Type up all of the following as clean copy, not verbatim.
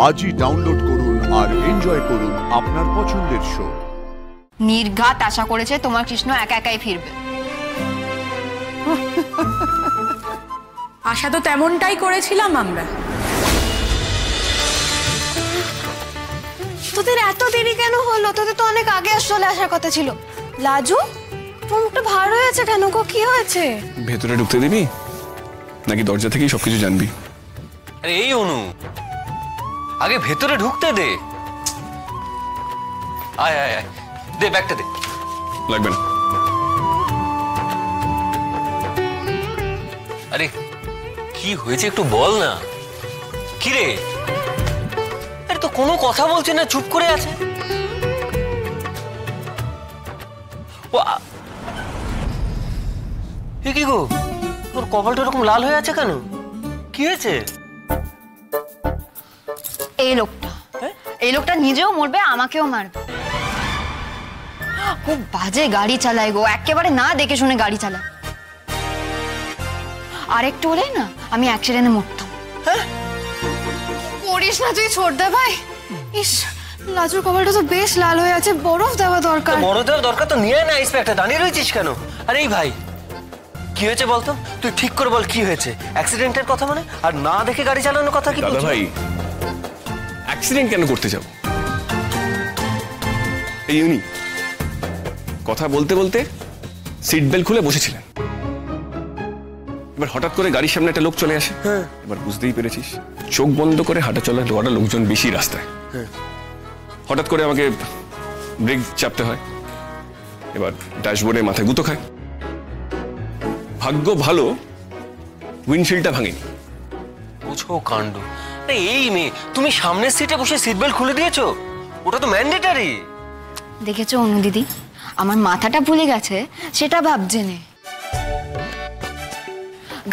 আজই ডাউনলোড করুন আর এনজয় করুন আপনার পছন্দের শো। নির্ঘাত আশা করেছে তোমার কৃষ্ণ একা একাই ফিরবে। আশা তো তেমনটাই করেছিলাম আমরা। তোদের এত দেরি কেন হলো? তোদের তো অনেক আগে চলে আসার কথা ছিল। লাজু, তোর মুখটা ভার হয়ে আছে কেন গো? কি হয়েছে? ভেতরে ঢুকতে দিবি নাকি দরজা থেকেই সবকিছু জানবি? আরে এই অনু, আগে ভেতরে ঢুকতে দে। আয় আয় আয়, দে ব্যাগটা দে। লাগবে না। আরে কি হয়েছে একটু বল না। কি রে? আরে তো কোনো কথা বলছে না, চুপ করে আছে। কি গো, তোর কপালটা এরকম লাল হয়ে আছে কেন? কি হয়েছে? এই লোকটা নিজেও মরবে, আমাকেও মারবে। খুব বাজে গাড়ি চালায় গো, একেবারে না দেখে শুনে গাড়ি চালায়। আরেকটু হলে না আমি অ্যাক্সিডেন্টে মরতাম। করিস না তুই ছোটদা ভাই। ইস, লাজুর কপালটা তো বেশ লাল হয়ে আছে, বরফ দেওয়া দরকার। বরফ দেওয়ার দরকার তো নিয়ে না, ইন্সপেক্টর দাঁড়িয়ে রয়েছিস কেন? আরে এই ভাই, কি হয়েছে বলতো? তুই ঠিক করে বল কি হয়েছে। অ্যাক্সিডেন্টের কথা মানে? আর না দেখে গাড়ি চালানোর কথা কি? দাদা ভাই, অ্যাক্সিডেন্ট কেন করতে যাব? এই উনি কথা বলতে বলতে সিট বেল্ট খুলে বসেছিলেন, এবার হঠাৎ করে গাড়ির সামনে একটা লোক চলে আসে। এবার বুঝতেই পেরেছিস, চোখ বন্ধ করে হাঁটা চলা দোয়াটা লোকজন বেশি রাস্তায়। হঠাৎ করে আমাকে ব্রেক চাপতে হয়, এবার ড্যাশবোর্ডে মাথায় গুঁতো খায়। ভাগ্য ভালো উইন্ডশিল্ডটা ভাঙেনি। বুঝো কাণ্ড। এই মেয়ে, তুমি সামনের সিটে বসে সিট বেল্ট খুলে দিয়েছো? ওটা তো ম্যান্ডেটারি। দেখেছো অনু দিদি, আমার মাথাটা ভুলে গেছে সেটা ভাবছে নে।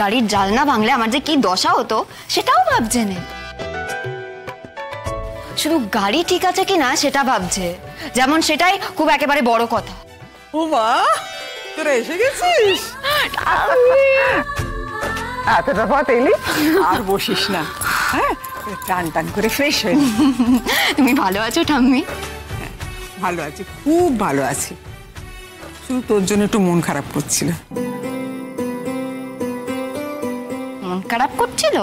গাড়ির জানলা ভাঙলে আমার যে কি দশা হতো সেটাও ভাবছে নে। শুধু গাড়ি ঠিক আছে কিনা সেটা ভাবছে, যেমন সেটাই খুব একেবারে বড় কথা। ও মা, তোরা এসে গেছিস? এতটা পথ এলি, আর বসিস না। হ্যাঁ, টান টান করে ফ্রেশ হয়ে নি। তুমি ভালো আছো ঠাম্মি? ভালো আছি, খুব ভালো আছি। শুধু তোর জন্য একটু মন খারাপ করছিল। মন খারাপ করছিল?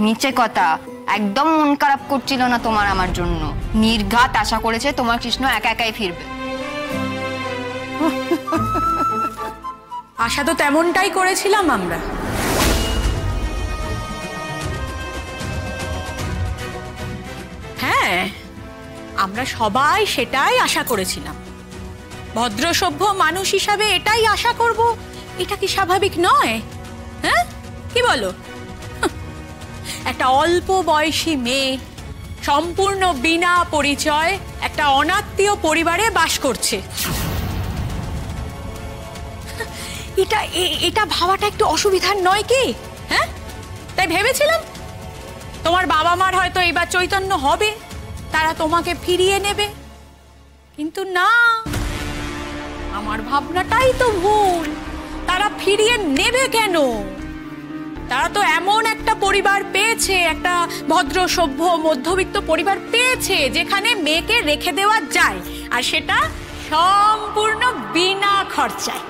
নিচে কথা, একদম মন খারাপ করছিল না তোমার আমার জন্য। নির্ঘাত আশা করেছে তোমার কৃষ্ণ একা একাই ফিরবে। আশা তো তেমনটাই করেছিলাম আমরা। হ্যাঁ, আমরা সবাই সেটাই আশা করেছিলাম। ভদ্র সভ্য মানুষ হিসাবে এটাই আশা করব, এটা কি স্বাভাবিক নয়? হ্যাঁ, কি বলো? একটা অল্প বয়সী মেয়ে সম্পূর্ণ বিনা পরিচয় একটা অনাত্মীয় পরিবারে বাস করছে। এটা ভাবাটা একটু অসুবিধার নয় কি? হ্যাঁ, তাই ভেবেছিলাম তোমার বাবা মার হয়তো এবার চৈতন্য হবে, তারা তোমাকে ফিরিয়ে নেবে। কিন্তু না, আমার ভাবনাটাই তো ভুল। তারা ফিরিয়ে নেবে কেন? তারা তো এমন একটা পরিবার পেয়েছে, একটা ভদ্র সভ্য মধ্যবিত্ত পরিবার পেয়েছে যেখানে মেয়েকে রেখে দেওয়া যায়, আর সেটা সম্পূর্ণ বিনা খরচায়।